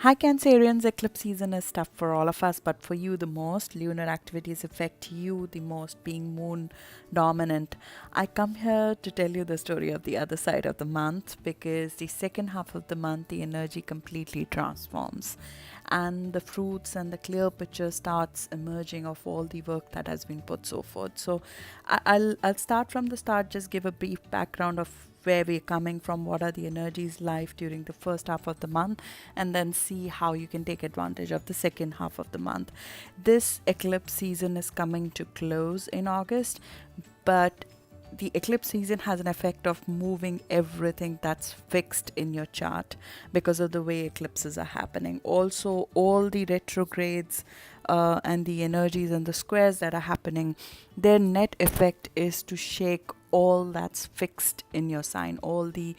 Hi Cancerians, eclipse season is tough for all of us, but for you the most. Lunar activities affect you the most, being moon dominant. I come here to tell you the story of the other side of the month because the second half of the month the energy completely transforms and the fruits and the clear picture starts emerging of all the work that has been put so forth. So I'll start from the start, just give a brief background of where we're coming from, what are the energies live during the first half of the month, and then see how you can take advantage of the second half of the month. This eclipse season is coming to close in August, but the eclipse season has an effect of moving everything that's fixed in your chart because of the way eclipses are happening. Also, all the retrogrades and the energies and the squares that are happening, their net effect is to shake all that's fixed in your sign. All the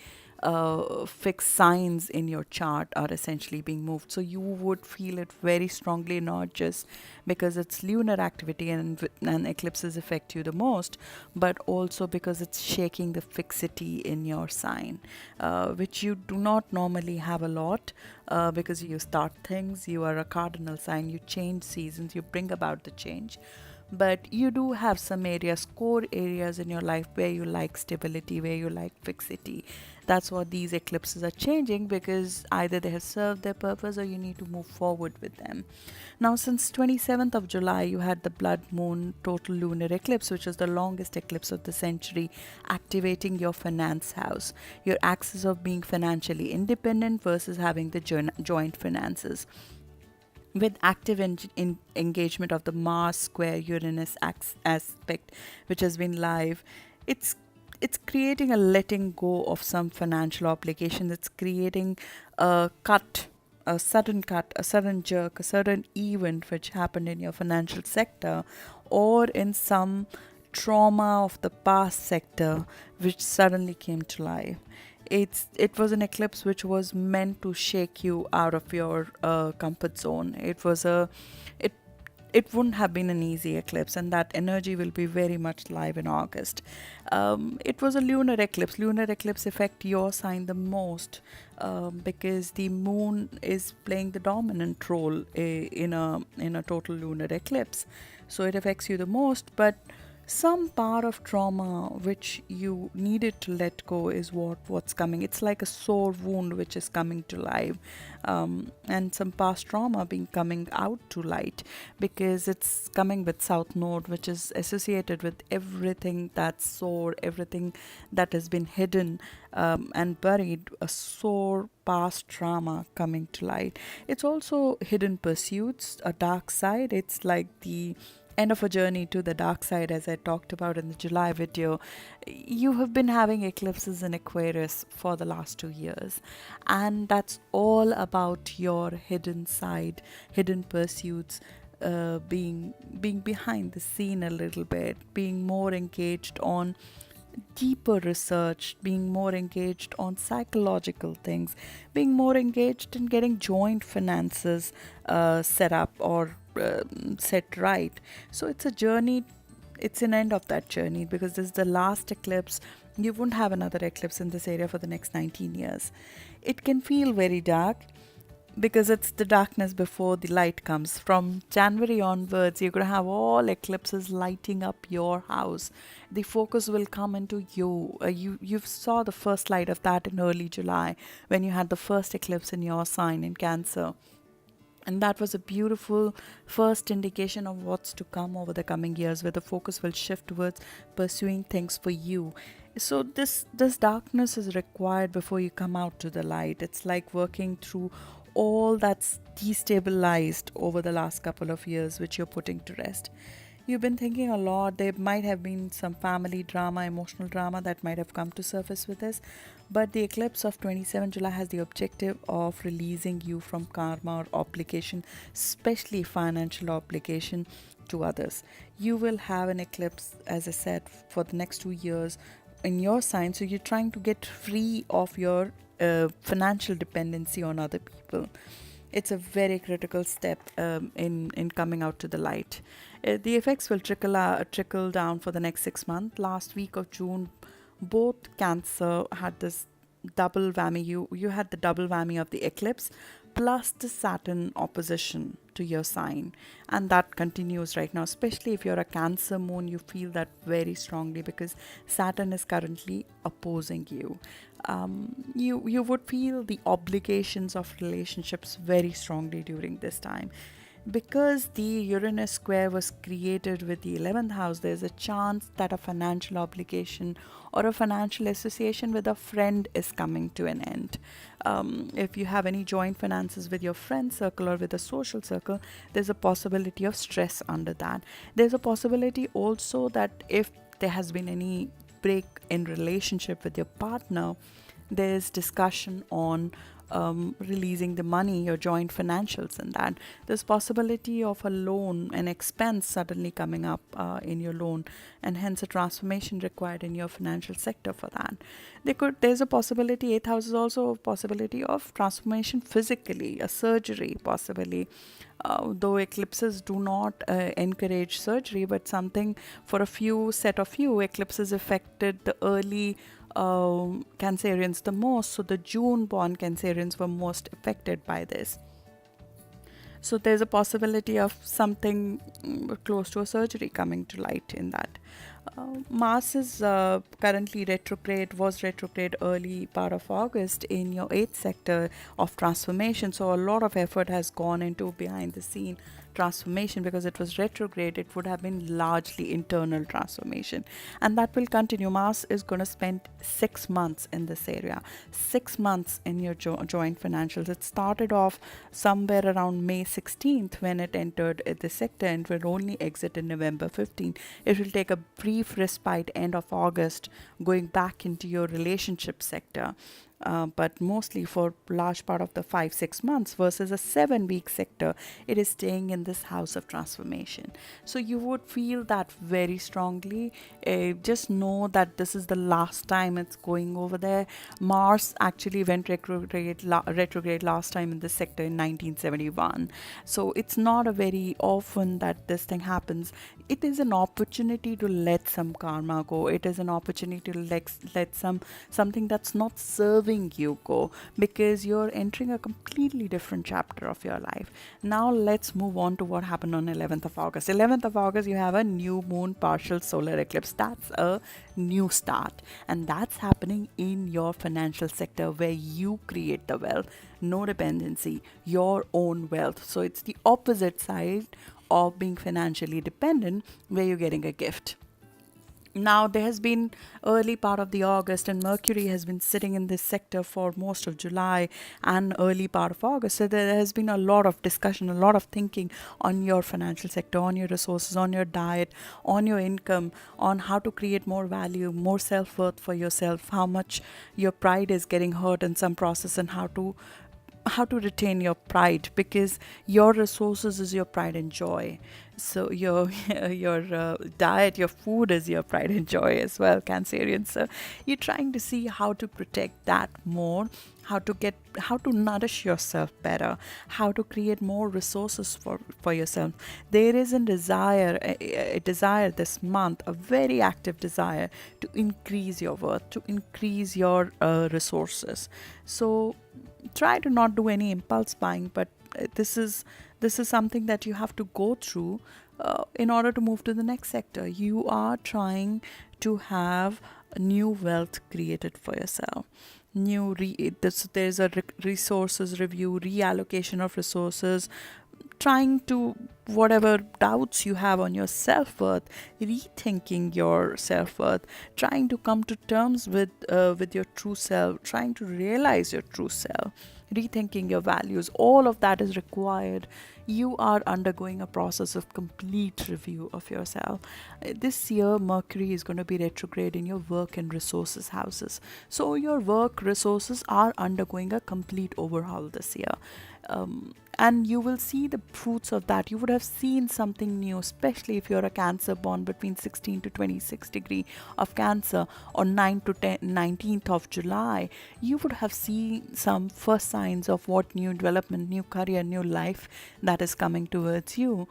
fixed signs in your chart are essentially being moved. So you would feel it very strongly, not just because it's lunar activity and eclipses affect you the most, but also because it's shaking the fixity in your sign, which you do not normally have a lot because you start things, you are a cardinal sign, you change seasons, you bring about the change. But you do have some areas, core areas in your life where you like stability, where you like fixity. That's what these eclipses are changing, because either they have served their purpose or you need to move forward with them. Now, since 27th of July, you had the blood moon total lunar eclipse, which is the longest eclipse of the century, activating your finance house, your axis of being financially independent versus having the joint finances. With active engagement of the Mars square Uranus aspect, which has been live, it's it's creating a letting go of some financial obligation. It's creating a cut, a sudden jerk, a sudden event which happened in your financial sector or in some trauma of the past sector which suddenly came to life. It was an eclipse which was meant to shake you out of your comfort zone. It it wouldn't have been an easy eclipse, and that energy will be very much live in August. It was a lunar eclipse. Lunar eclipse affect your sign the most because the moon is playing the dominant role in a total lunar eclipse, so it affects you the most. But some part of trauma which you needed to let go is what's coming. It's like a sore wound which is coming to life, and some past trauma being coming out to light because it's coming with South Node, which is associated with everything that's sore, everything that has been hidden and buried, a sore past trauma coming to light. It's also hidden pursuits, a dark side. It's like the end of a journey to the dark side, as I talked about in the July video. You have been having eclipses in Aquarius for the last 2 years, and that's all about your hidden side, hidden pursuits. Being behind the scene a little bit, being more engaged on deeper research, being more engaged on psychological things, being more engaged in getting joint finances set up or set right. So it's a journey, it's an end of that journey because this is the last eclipse. You won't have another eclipse in this area for the next 19 years. It can feel very dark because it's the darkness before the light comes. From January onwards, you're going to have all eclipses lighting up your house. The focus will come into you. You saw the first light of that in early July when you had the first eclipse in your sign in Cancer, and that was a beautiful first indication of what's to come over the coming years, where the focus will shift towards pursuing things for you. So this darkness is required before you come out to the light. It's like working through all that's destabilized over the last couple of years, which you're putting to rest. You've been thinking a lot. There might have been some family drama, emotional drama that might have come to surface with this. But the eclipse of 27 July has the objective of releasing you from karma or obligation, especially financial obligation to others. You will have an eclipse, as I said, for the next 2 years in your sign. So you're trying to get free of your financial dependency on other people. It's a very critical step in coming out to the light. The effects will trickle down for the next 6 months. Last week of June, both Cancer had this double whammy. You had the double whammy of the eclipse plus the Saturn opposition to your sign, and that continues right now. Especially if you're a Cancer moon, you feel that very strongly because Saturn is currently opposing you. You would feel the obligations of relationships very strongly during this time. Because the Uranus square was created with the 11th house, there's a chance that a financial obligation or a financial association with a friend is coming to an end. If you have any joint finances with your friend circle or with a social circle, there's a possibility of stress under that. There's a possibility also that if there has been any break in relationship with your partner, there's discussion on releasing the money, your joint financials, and that there's possibility of a loan, an expense suddenly coming up in your loan, and hence a transformation required in your financial sector for that. There's a possibility. Eighth house is also a possibility of transformation physically, a surgery possibly. Though eclipses do not encourage surgery, but something for a few set of you, eclipses affected the early Cancerians the most. So the June born Cancerians were most affected by this. So there's a possibility of something close to a surgery coming to light in that. Mars is currently retrograde, was retrograde early part of August in your 8th sector of transformation. So a lot of effort has gone into behind the scene transformation. Because it was retrograde, it would have been largely internal transformation, and that will continue. Mars is going to spend 6 months in this area, 6 months in your joint financials. It started off somewhere around May 16th when it entered the sector, and will only exit in November 15th. It will take a brief respite end of August, going back into your relationship sector. But mostly for large part of the 5-6 months versus a 7-week sector, it is staying in this house of transformation. So you would feel that very strongly. Just know that this is the last time it's going over there. Mars actually went retrograde last time in this sector in 1971. So it's not a very often that this thing happens. It is an opportunity to let some karma go. It is an opportunity to let something that's not serving you go, because you're entering a completely different chapter of your life. Now let's move on to what happened on 11th of August. 11th of August, you have a new moon partial solar eclipse. That's a new start, and that's happening in your financial sector where you create the wealth. No dependency, your own wealth. So it's the opposite side of being financially dependent, where you're getting a gift. Now there has been early part of the August, and Mercury has been sitting in this sector for most of July and early part of August. So there has been a lot of discussion, a lot of thinking on your financial sector, on your resources, on your diet, on your income, on how to create more value, more self-worth for yourself, how much your pride is getting hurt in some process, and how to retain your pride, because your resources is your pride and joy. So your diet, your food is your pride and joy as well, Cancerians. So you're trying to see how to protect that more, how to nourish yourself better, how to create more resources for yourself. There is a desire this month, a very active desire to increase your worth, to increase your resources. So try to not do any impulse buying, but this is something that you have to go through in order to move to the next sector. You are trying to have new wealth created for yourself. There's a resources review, reallocation of resources, trying to, whatever doubts you have on your self-worth, rethinking your self-worth, trying to come to terms with your true self, trying to realize your true self, rethinking your values. All of that is required. You are undergoing a process of complete review of yourself. This year Mercury is going to be retrograde in your work and resources houses, so your work resources are undergoing a complete overhaul this year. And you will see the fruits of that. You would have seen something new, especially if you're a Cancer born between 16 to 26 degree of Cancer, or 9 to 19th of July. You would have seen some first signs of what new development, new career, new life that is coming towards you.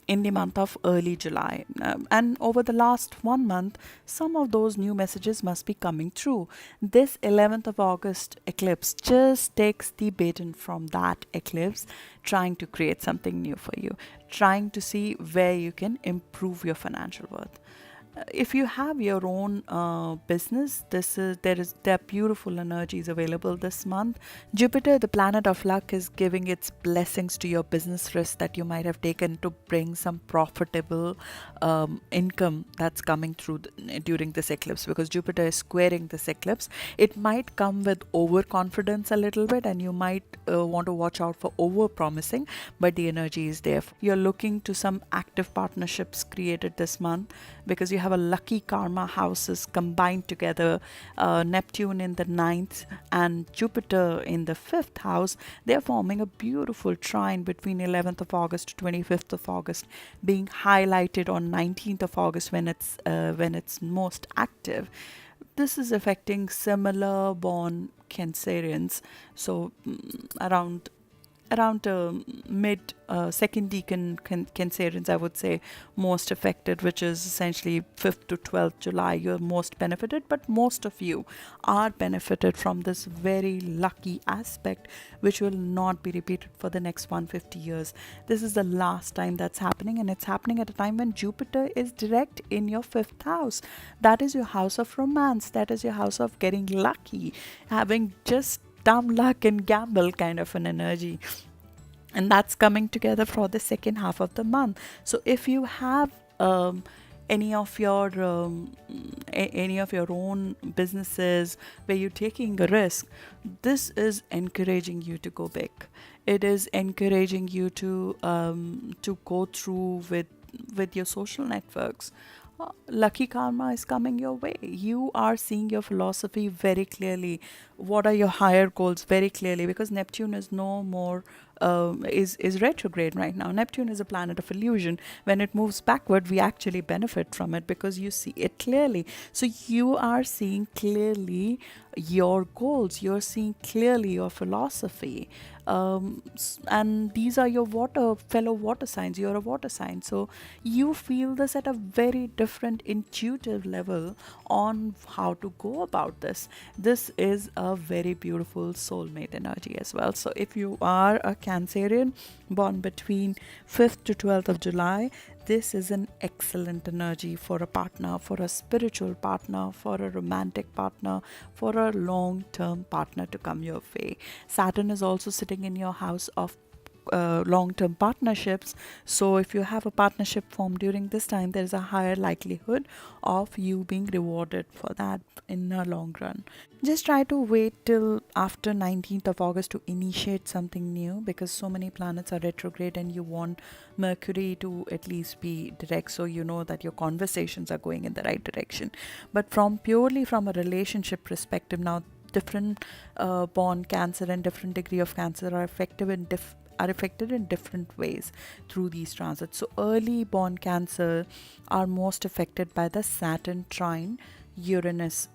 in the month of early July. And over the last 1 month, some of those new messages must be coming through. This 11th of August eclipse just takes the baton from that eclipse, trying to create something new for you, trying to see where you can improve your financial worth. If you have your own business, there are beautiful energies available this month. Jupiter, the planet of luck, is giving its blessings to your business risk that you might have taken to bring some profitable income that's coming through during this eclipse, because Jupiter is squaring this eclipse. It might come with overconfidence a little bit, and you might want to watch out for over promising, but the energy is there. You're looking to some active partnerships created this month, because you have a lucky karma houses combined together. Neptune in the ninth and Jupiter in the fifth house. They're forming a beautiful trine between 11th of August to 25th of August, being highlighted on 19th of August when it's most active. This is affecting similar born Cancerians, so around mid second decan Cancerians, I would say, most affected, which is essentially 5th to 12th July. You're most benefited, but most of you are benefited from this very lucky aspect, which will not be repeated for the next 150 years. This is the last time that's happening, and it's happening at a time when Jupiter is direct in your fifth house. That is your house of romance, that is your house of getting lucky, having just dumb luck and gamble kind of an energy, and that's coming together for the second half of the month. So if you have any of your own businesses where you're taking a risk, this is encouraging you to go big. It is encouraging you to go through with your social networks. Lucky karma is coming your way. You are seeing your philosophy very clearly. What are your higher goals very clearly? Because Neptune is no more is retrograde right now. Neptune is a planet of illusion. When it moves backward, we actually benefit from it because you see it clearly. So you are seeing clearly your goals. You're seeing clearly your philosophy. And these are your fellow water signs. You're a water sign, so you feel this at a very different intuitive level on how to go about this. This is a very beautiful soulmate energy as well. So if you are a Cancerian born between 5th to 12th of July, this is an excellent energy for a partner, for a spiritual partner, for a romantic partner, for a long-term partner to come your way. Saturn is also sitting in your house of long-term partnerships. So if you have a partnership formed during this time, there is a higher likelihood of you being rewarded for that in a long run. Just try to wait till after 19th of August to initiate something new, because so many planets are retrograde and you want Mercury to at least be direct, so you know that your conversations are going in the right direction. But purely from a relationship perspective, now different born Cancer and different degree of Cancer are affected in different ways through these transits. So early born Cancer are most affected by the Saturn trine Uranus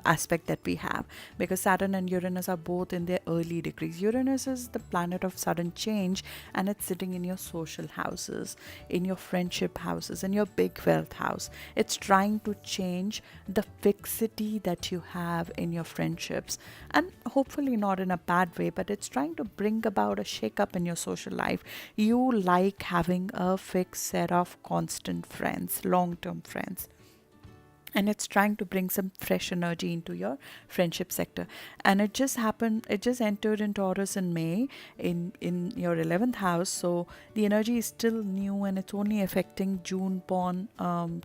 aspect that we have, because Saturn and Uranus are both in their early degrees. Uranus is the planet of sudden change, and it's sitting in your social houses, in your friendship houses, in your big wealth house. It's trying to change the fixity that you have in your friendships, and hopefully not in a bad way, but it's trying to bring about a shake up in your social life. You like having a fixed set of constant friends, long-term friends, and it's trying to bring some fresh energy into your friendship sector. And it just entered in Taurus in May, in your 11th house. So the energy is still new, and it's only affecting June born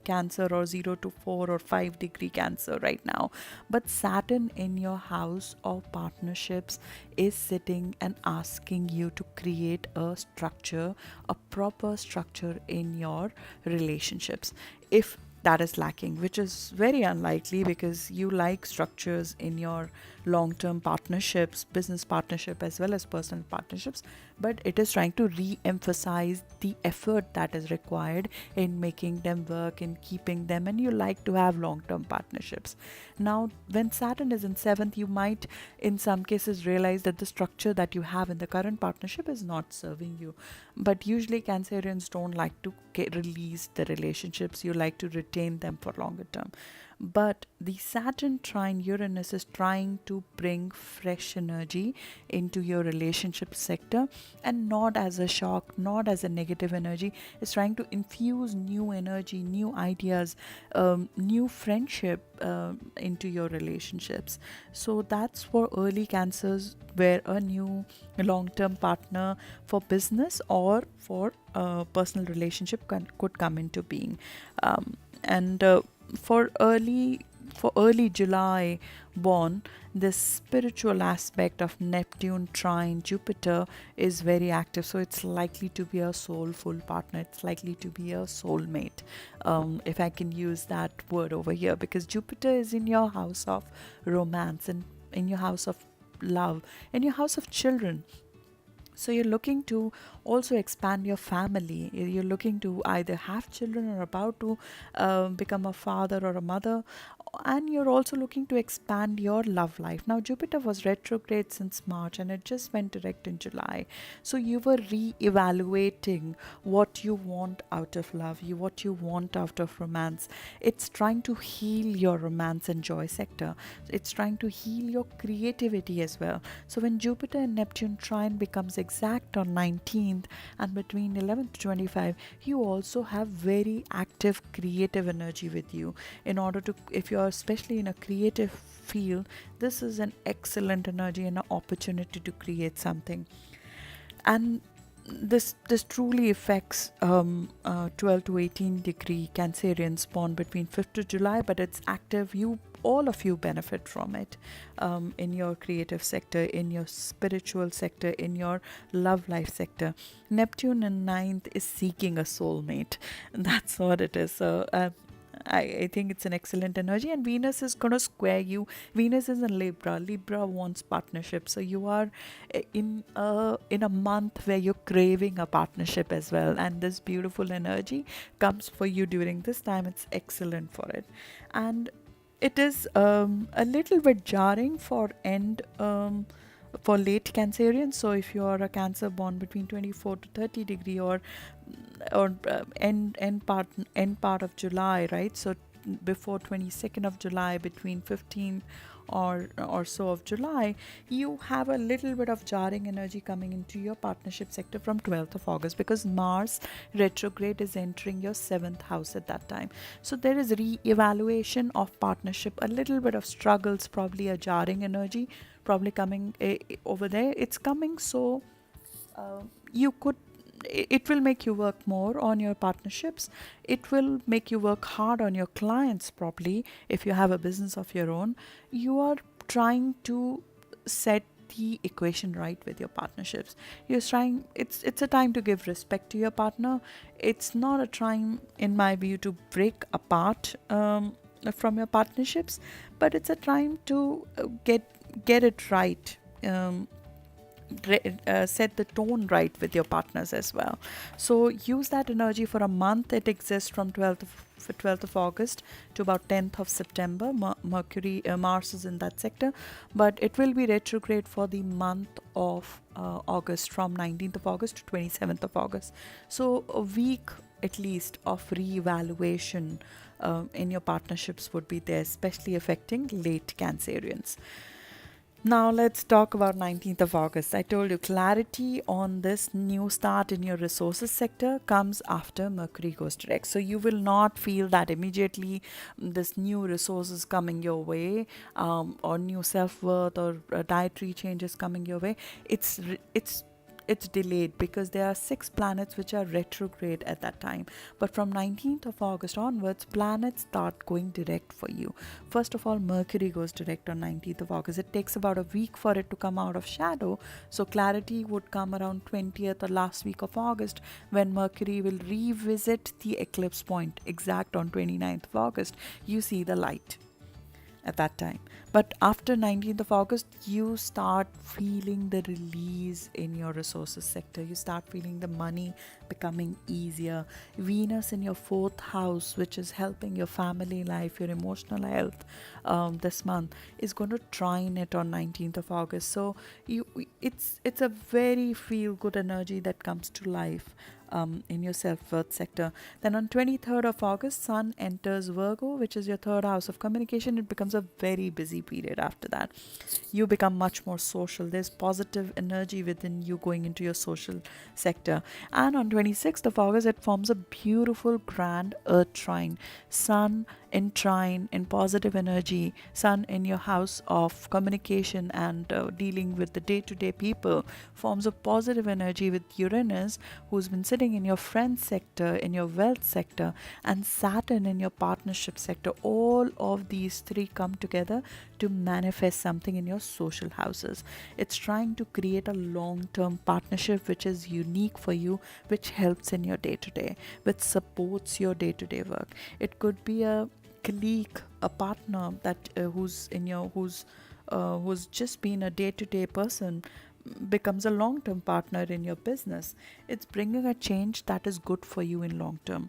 Cancer, or 0 to 4 or 5 degree Cancer right now. But Saturn in your house of partnerships is sitting and asking you to create a structure, a proper structure in your relationships. If that is lacking, which is very unlikely because you like structures in your long-term partnerships, business partnership as well as personal partnerships, but it is trying to re-emphasize the effort that is required in making them work, in keeping them, and you like to have long-term partnerships. Now, when Saturn is in seventh, you might, in some cases, realize that the structure that you have in the current partnership is not serving you. But usually, Cancerians don't like to release the relationships, you like to retain them for longer term. But the Saturn trine Uranus is trying to bring fresh energy into your relationship sector, and not as a shock, not as a negative energy. It's trying to infuse new energy, new ideas, new friendship into your relationships. So that's for early Cancers, where a new long term partner for business or for personal relationship could come into being. And for early July born, this spiritual aspect of Neptune trine Jupiter is very active. So it's likely to be a soulful partner. It's likely to be a soulmate, if I can use that word over here, because Jupiter is in your house of romance and in your house of love, in your house of children. So you're looking to also expand your family. You're looking to either have children or about to become a father or a mother, and you're also looking to expand your love life. Now, Jupiter was retrograde since March and it just went direct in July. So you were re-evaluating what you want out of love, what you want out of romance. It's trying to heal your romance and joy sector. It's trying to heal your creativity as well. So when Jupiter and Neptune trine becomes exact on 19th and between 11th to 25, you also have very active creative energy with you. In order to, if you're especially in a creative field, this is an excellent energy and an opportunity to create something. And this truly affects 12 to 18 degree Cancerians born between 5th to July, but it's active. You, all of you, benefit from it in your creative sector, in your spiritual sector, in your love life sector. Neptune in ninth is seeking a soulmate. That's what it is. So I think it's an excellent energy, and Venus is going to square you. Venus is in Libra. Libra wants partnership, so you are in a month where you're craving a partnership as well, and this beautiful energy comes for you during this time. It's excellent for it, and it is a little bit jarring for for late Cancerians. So if you are a Cancer born between 24 to 30 degree, or end part of July, right? So before 22nd of July, between 15 or so of July, you have a little bit of jarring energy coming into your partnership sector from 12th of August, because Mars retrograde is entering your 7th house at that time. So there is re-evaluation of partnership, a little bit of struggles, probably a jarring energy probably coming over there. It's coming, so you could, it will make you work more on your partnerships. It will make you work hard on your clients, probably. If you have a business of your own, you are trying to set the equation right with your partnerships. You're trying, it's a time to give respect to your partner. It's not a time, in my view, to break apart from your partnerships, but it's a time to get it right. Set the tone right with your partners as well. So use that energy for a month. It exists from 12th of August to about 10th of September. Mercury, Mars is in that sector, but it will be retrograde for the month of August, from 19th of August to 27th of August. So a week at least of re-evaluation in your partnerships would be there, especially affecting late Cancerians. Now let's talk about 19th of August. I told you, clarity on this new start in your resources sector comes after Mercury goes direct. So you will not feel that immediately this new resources coming your way, or new self-worth or dietary changes coming your way. It's it's delayed because there are 6 planets which are retrograde at that time. But from 19th of August onwards, planets start going direct for you. First of all, Mercury goes direct on 19th of August. It takes about a week for it to come out of shadow, so clarity would come around 20th or last week of August, when Mercury will revisit the eclipse point exact on 29th of August. You see the light at that time. But after 19th of August, you start feeling the release in your resources sector. You start feeling the money becoming easier. Venus in your 4th house, which is helping your family life, your emotional health, this month, is going to trine it on 19th of August. So it's a very feel good energy that comes to life in your self-worth sector. Then on 23rd of August, Sun enters Virgo, which is your 3rd house of communication. It becomes a very busy period after that. You become much more social. There's positive energy within you going into your social sector. And on 26th of August, it forms a beautiful grand Earth trine. Sun in trine, in positive energy, Sun in your house of communication and dealing with the day-to-day people, forms a positive energy with Uranus, who's been sitting in your friend sector, in your wealth sector, and Saturn in your partnership sector. All of these 3 come together to manifest something in your social houses. It's trying to create a long-term partnership which is unique for you, which helps in your day-to-day, which supports your day-to-day work. It could be a colleague, a partner that who's just been a day-to-day person, becomes a long-term partner in your business. It's bringing a change that is good for you in long term.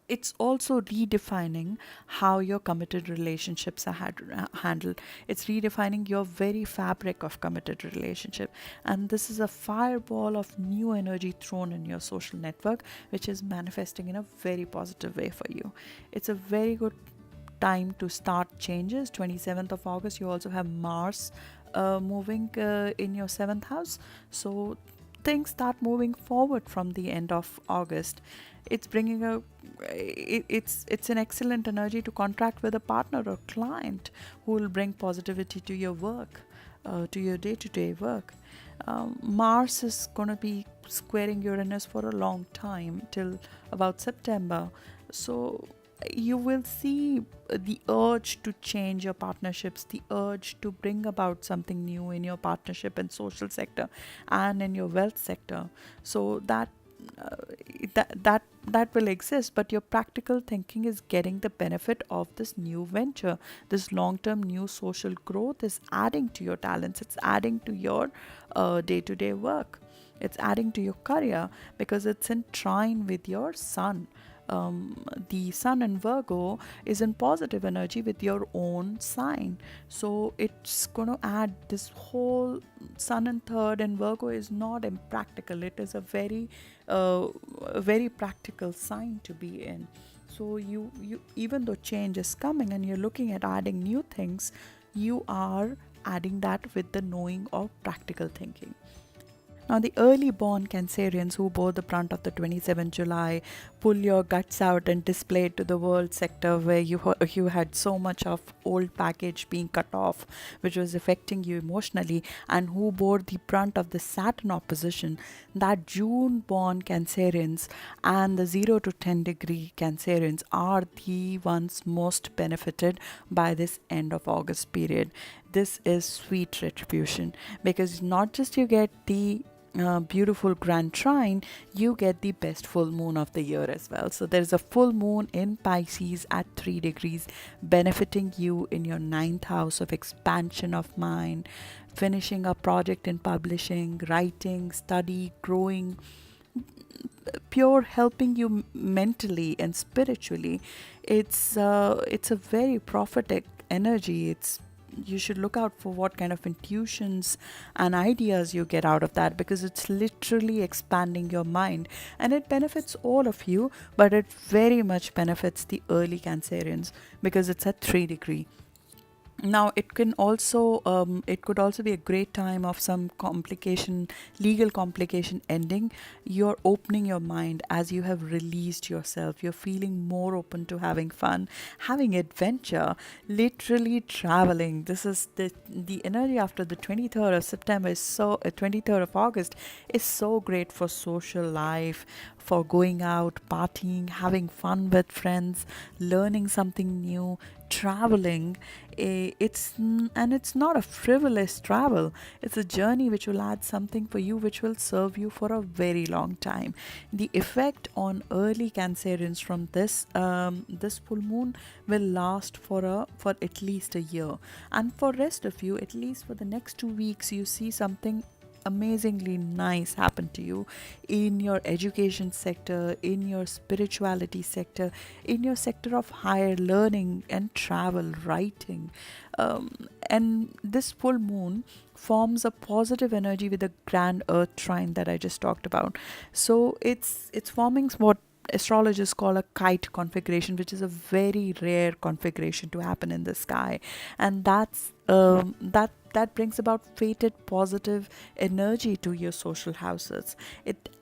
It's also redefining how your committed relationships are handled. It's redefining your very fabric of committed relationship. And this is a fireball of new energy thrown in your social network, which is manifesting in a very positive way for you. It's a very good time to start changes. 27th of August, you also have Mars moving in your 7th house. So things start moving forward from the end of August. It's bringing it's an excellent energy to contract with a partner or client who will bring positivity to your work, to your day-to-day work. Mars is going to be squaring Uranus for a long time, till about September. So you will see the urge to change your partnerships, the urge to bring about something new in your partnership and social sector and in your wealth sector. So uh, that will exist, but your practical thinking is getting the benefit of this new venture. This long-term new social growth is adding to your talents. It's adding to your day-to-day work. It's adding to your career because it's in trine with your sun. The sun in Virgo is in positive energy with your own sign, so it's going to add this whole sun in 3rd, and Virgo is not impractical. It is a very practical sign to be in. So you even though change is coming and you're looking at adding new things, you are adding that with the knowing of practical thinking. Now, the early born Cancerians who bore the brunt of the 27th July, pull your guts out and display it to the world sector, where you had so much of old baggage being cut off, which was affecting you emotionally, and who bore the brunt of the Saturn opposition, that June born Cancerians and the 0 to 10 degree Cancerians are the ones most benefited by this end of August period. This is sweet retribution, because not just you get the beautiful grand trine, you get the best full moon of the year as well. So there's a full moon in Pisces at 3 degrees, benefiting you in your 9th house of expansion of mind, finishing a project in publishing, writing, study, growing, pure helping you mentally and spiritually. It's a very prophetic energy. You should look out for what kind of intuitions and ideas you get out of that, because it's literally expanding your mind, and it benefits all of you, but it very much benefits the early Cancerians because it's at 3 degree. Now it could also be a great time of some complication, legal complication ending. You're opening your mind as you have released yourself. You're feeling more open to having fun, having adventure, literally traveling. This is the energy after the 23rd of September is so 23rd of August is so great for social life, for going out, partying, having fun with friends, learning something new, traveling. It's not a frivolous travel. It's a journey which will add something for you, which will serve you for a very long time. The effect on early Cancerians from this full moon will last for at least a year, and for rest of you, at least for the next 2 weeks, you see something amazingly nice happen to you in your education sector, in your spirituality sector, in your sector of higher learning and travel, writing. And this full moon forms a positive energy with the grand earth trine that I just talked about. So it's forming what astrologers call a kite configuration, which is a very rare configuration to happen in the sky, and that brings about fated positive energy to your social houses.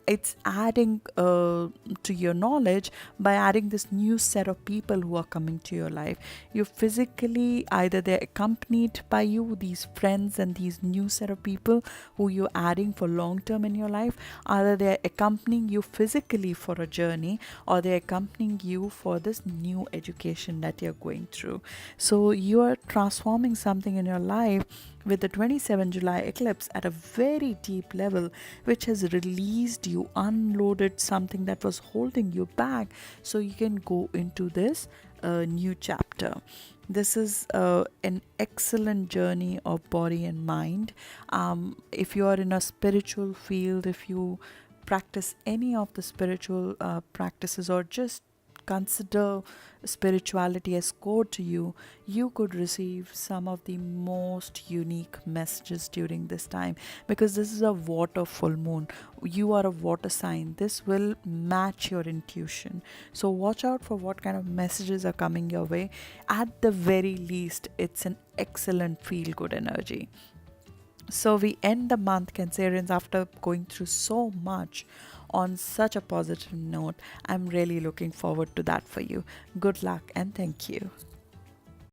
It's adding to your knowledge by adding this new set of people who are coming to your life. You physically, either they're accompanied by you, these friends and these new set of people who you're adding for long term in your life, either they're accompanying you physically for a journey, or they're accompanying you for this new education that you're going through. So you are transforming something in your life with the 27 July eclipse at a very deep level, which has released you, unloaded something that was holding you back, so you can go into this new chapter. This is an excellent journey of body and mind. If you are in a spiritual field, if you practice any of the spiritual practices, or just consider spirituality as core to you, you could receive some of the most unique messages during this time, because this is a water full moon. You are a water sign. This will match your intuition. So watch out for what kind of messages are coming your way. At the very least, it's an excellent feel good energy. So we end the month, Cancerians, after going through so much on such a positive note. I'm really looking forward to that for you. Good luck and thank you.